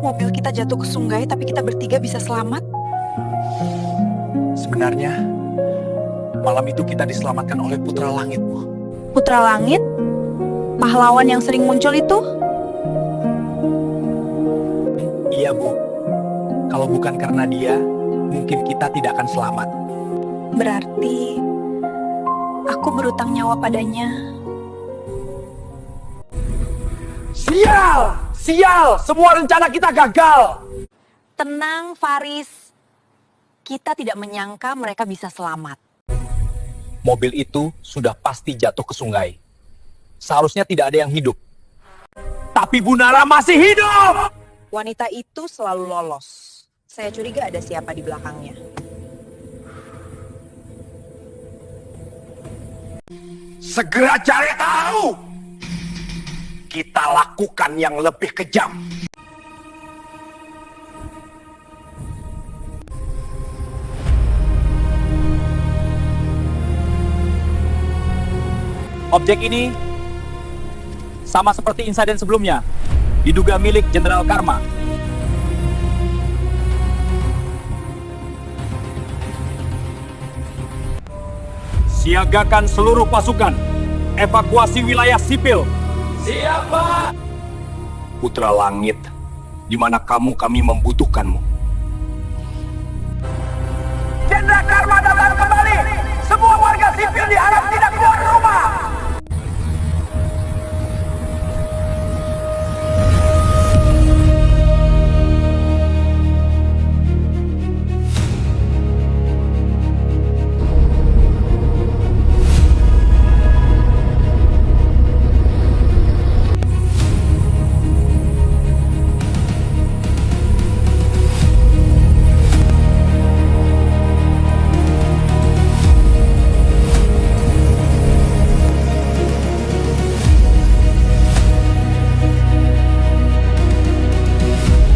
mobil kita jatuh ke sungai tapi kita bertiga bisa selamat? Sebenarnya, malam itu kita diselamatkan oleh Putra Langit, Bu. Putra Langit? Pahlawan yang sering muncul itu? Iya, Bu. Kalau bukan karena dia, mungkin kita tidak akan selamat. Berarti aku berutang nyawa padanya. Sial! Sial! Semua rencana kita gagal! Tenang, Faris. Kita tidak menyangka mereka bisa selamat. Mobil itu sudah pasti jatuh ke sungai. Seharusnya tidak ada yang hidup. Tapi Bu Nara masih hidup! Wanita itu selalu lolos. Saya curiga ada siapa di belakangnya. Segera cari tahu! Kita lakukan yang lebih kejam. Objek ini sama seperti insiden sebelumnya, diduga milik Jenderal Karma. Siagakan seluruh pasukan, evakuasi wilayah sipil. Siapa? Putra Langit, di mana kami membutuhkanmu. Jenderal Karma datang kembali. Semua warga sipil diharap tidak keluar rumah.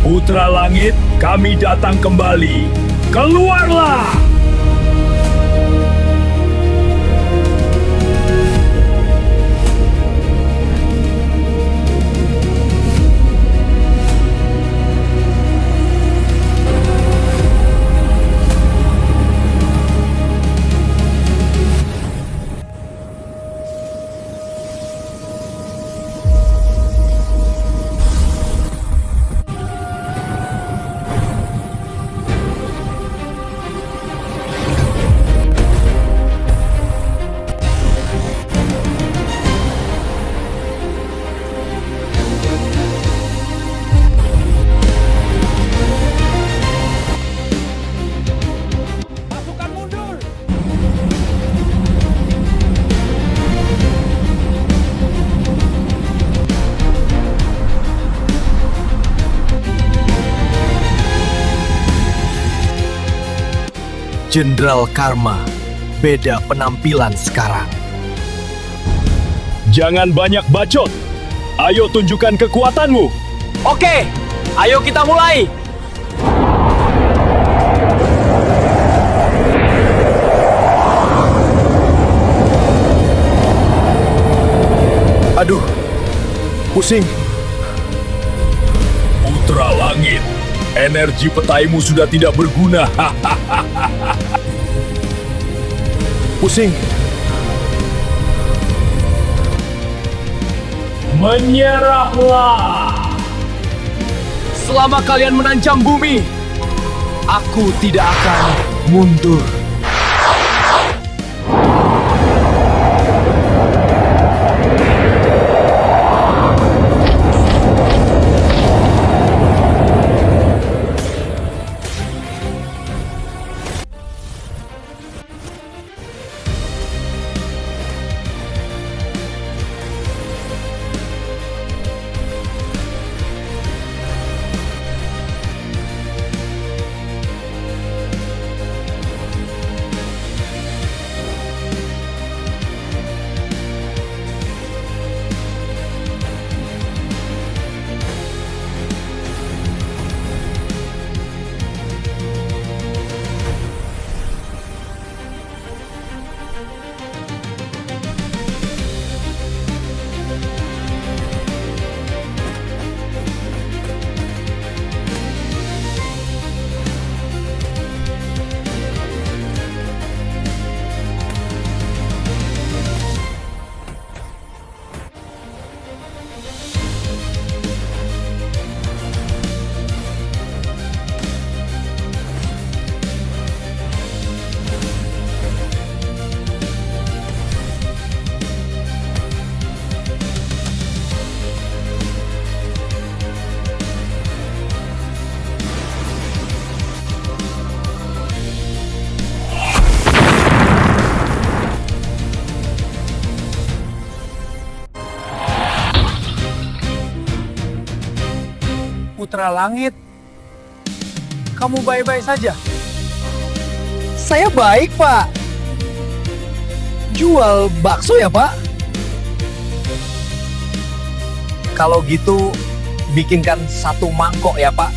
Putra Langit, kami datang kembali. Keluarlah! Pasukan mundur! Jenderal Karma, beda penampilan sekarang. Jangan banyak bacot. Ayo tunjukkan kekuatanmu. Oke, ayo kita mulai. Aduh, pusing. Putra Langit, energi petaimu sudah tidak berguna. Pusing. Menyerahlah! Selama kalian menancap bumi, aku tidak akan mundur. Putra Langit, kamu baik-baik saja? Saya baik, Pak. Jual bakso ya, Pak? Kalau gitu, bikinkan 1 mangkok ya, Pak.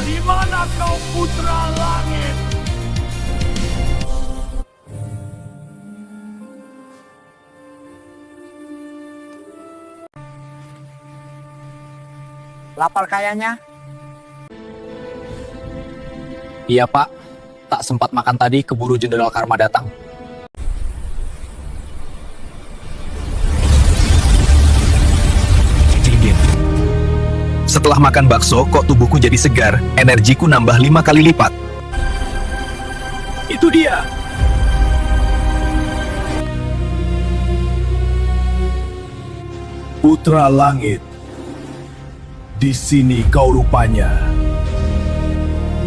Di mana kau Putra Langit? Lapar kayaknya? Iya, Pak. Tak sempat makan tadi, keburu Jenderal Karma datang. Dingin. Setelah makan bakso, kok tubuhku jadi segar, energiku nambah 5 kali lipat. Itu dia. Putra Langit. Di sini kau rupanya.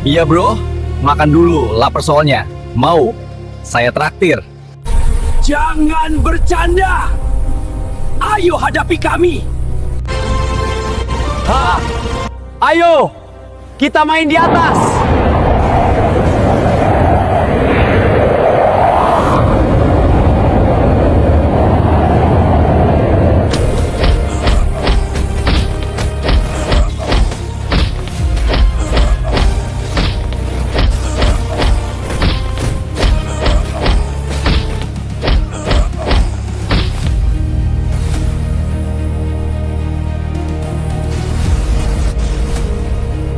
Iya, bro. Makan dulu, lapar soalnya. Mau? Saya traktir. Jangan bercanda. Ayo hadapi kami. Ayo, kita main di atas.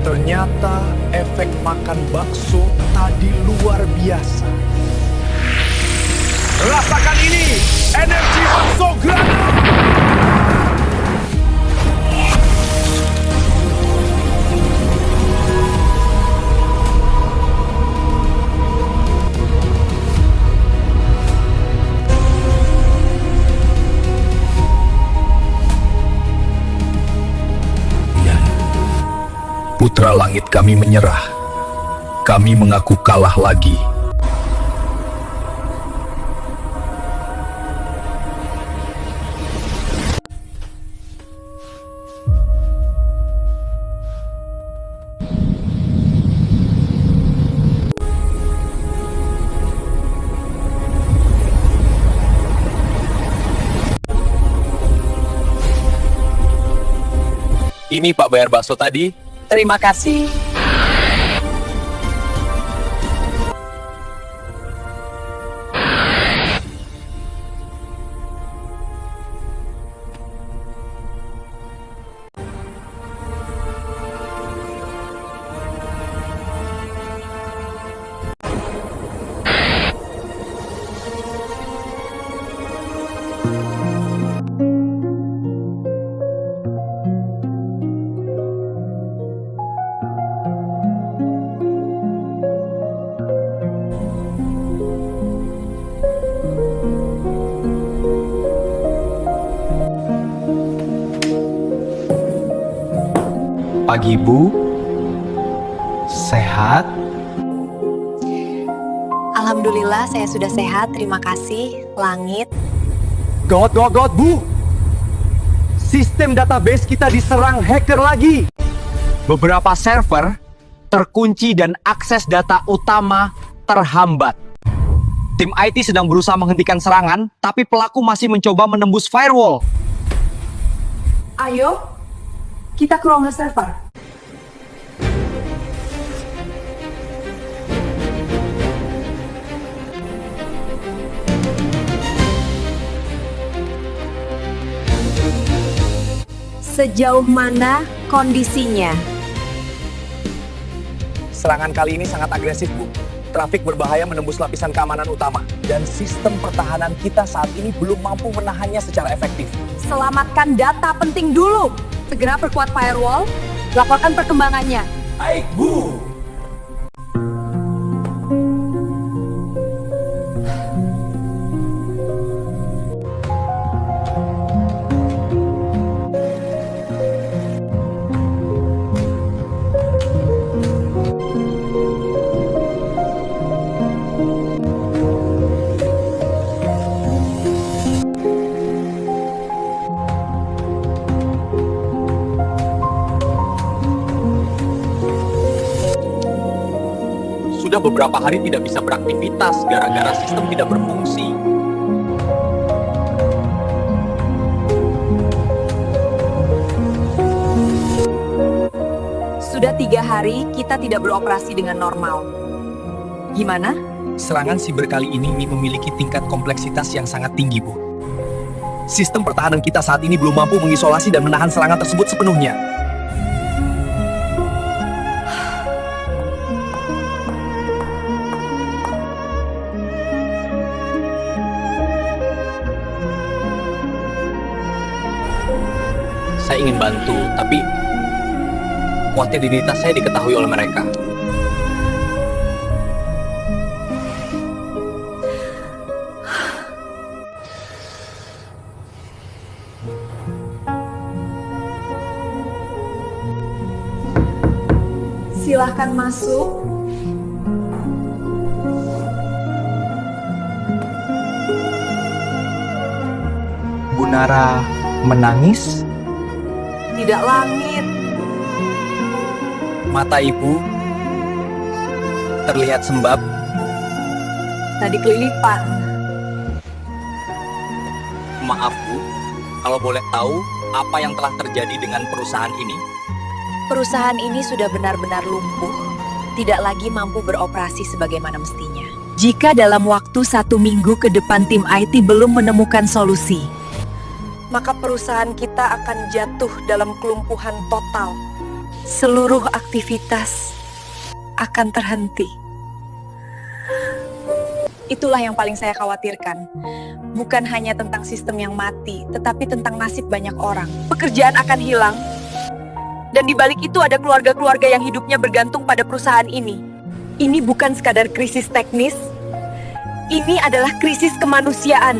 Ternyata efek makan bakso tadi luar biasa. Rasakan ini, energi bakso grana. Putra Langit, kami menyerah. Kami mengaku kalah lagi. Ini Pak bayar bakso tadi. Terima kasih. Pagi, Bu. Sehat? Alhamdulillah saya sudah sehat, terima kasih, Langit. Gawat, Bu. Sistem database kita diserang hacker lagi. Beberapa server terkunci dan akses data utama terhambat. Tim IT sedang berusaha menghentikan serangan, tapi pelaku masih mencoba menembus firewall. Ayo, kita ke ruangan server. Sejauh mana kondisinya? Serangan kali ini sangat agresif, Bu. Trafik berbahaya menembus lapisan keamanan utama. Dan sistem pertahanan kita saat ini belum mampu menahannya secara efektif. Selamatkan data penting dulu. Segera perkuat firewall, laporkan perkembangannya. Baik, Bu. sudah beberapa hari tidak bisa beraktivitas gara-gara sistem tidak berfungsi. Sudah 3 hari kita tidak beroperasi dengan normal. Gimana? Serangan siber kali ini memiliki tingkat kompleksitas yang sangat tinggi, Bu. Sistem pertahanan kita saat ini belum mampu mengisolasi dan menahan serangan tersebut sepenuhnya. Saya ingin bantu, tapi khawatir identitas saya diketahui oleh mereka. Silahkan masuk. Bu Nara menangis. Tidak langit. Mata ibu terlihat sembab. Tadi kelilipan. Maaf Bu, kalau boleh tahu apa yang telah terjadi dengan perusahaan ini? Perusahaan ini sudah benar-benar lumpuh. Tidak lagi mampu beroperasi sebagaimana mestinya. Jika dalam waktu 1 minggu ke depan tim IT belum menemukan solusi, maka perusahaan kita akan jatuh dalam kelumpuhan total. Seluruh aktivitas akan terhenti. Itulah yang paling saya khawatirkan. Bukan hanya tentang sistem yang mati, tetapi tentang nasib banyak orang. Pekerjaan akan hilang. Dan di balik itu ada keluarga-keluarga yang hidupnya bergantung pada perusahaan ini. Ini bukan sekadar krisis teknis. Ini adalah krisis kemanusiaan.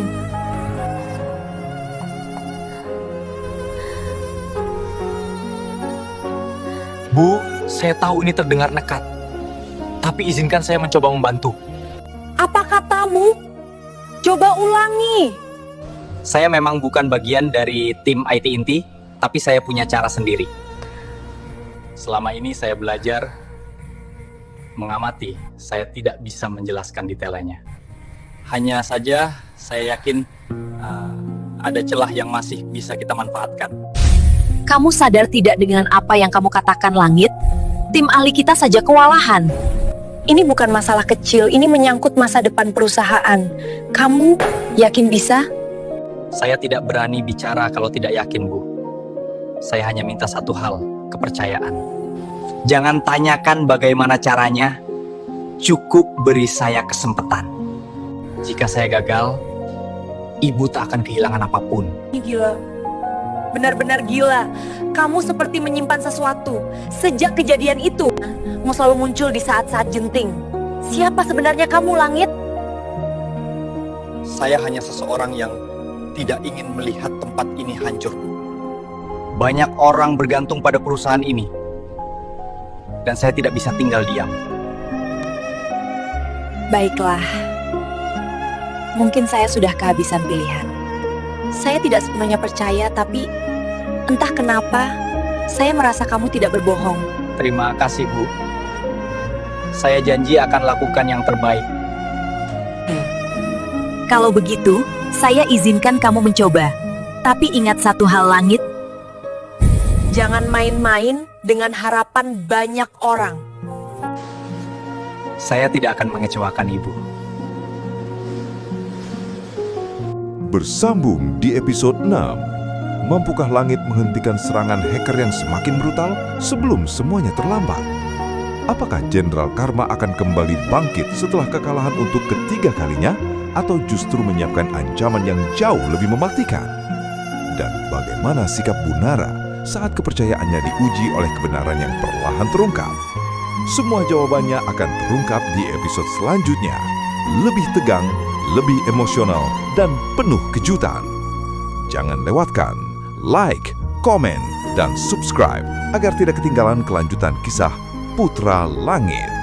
Bu, saya tahu ini terdengar nekat. Tapi izinkan saya mencoba membantu. Apa katamu? Coba ulangi. Saya memang bukan bagian dari tim IT inti, tapi saya punya cara sendiri. Selama ini saya belajar mengamati, saya tidak bisa menjelaskan detailnya. Hanya saja saya yakin ada celah yang masih bisa kita manfaatkan. Kamu sadar tidak dengan apa yang kamu katakan, Langit? Tim ahli kita saja kewalahan. Ini bukan masalah kecil, ini menyangkut masa depan perusahaan. Kamu yakin bisa? Saya tidak berani bicara kalau tidak yakin, Bu. Saya hanya minta satu hal, kepercayaan. Jangan tanyakan bagaimana caranya, cukup beri saya kesempatan. Jika saya gagal, Ibu tak akan kehilangan apapun. Ini gila. Benar-benar gila. Kamu seperti menyimpan sesuatu. Sejak kejadian itu, mau selalu muncul di saat-saat genting. Siapa sebenarnya kamu, Langit? Saya hanya seseorang yang tidak ingin melihat tempat ini hancur. Banyak orang bergantung pada perusahaan ini. Dan saya tidak bisa tinggal diam. Baiklah. Mungkin saya sudah kehabisan pilihan. Saya tidak sepenuhnya percaya, tapi entah kenapa, saya merasa kamu tidak berbohong. Terima kasih, Bu. Saya janji akan lakukan yang terbaik. Kalau begitu, saya izinkan kamu mencoba. Tapi ingat satu hal, Langit. Jangan main-main dengan harapan banyak orang. Saya tidak akan mengecewakan Ibu. Bersambung di episode 6. Mampukah langit menghentikan serangan hacker yang semakin brutal sebelum semuanya terlambat? Apakah Jenderal Karma akan kembali bangkit setelah kekalahan untuk ketiga kalinya, atau justru menyiapkan ancaman yang jauh lebih mematikan? Dan bagaimana sikap Bu Nara saat kepercayaannya diuji oleh kebenaran yang perlahan terungkap? Semua jawabannya akan terungkap di episode selanjutnya. Lebih tegang, lebih emosional, dan penuh kejutan. Jangan lewatkan like, komen, dan subscribe agar tidak ketinggalan kelanjutan kisah Putra Langit.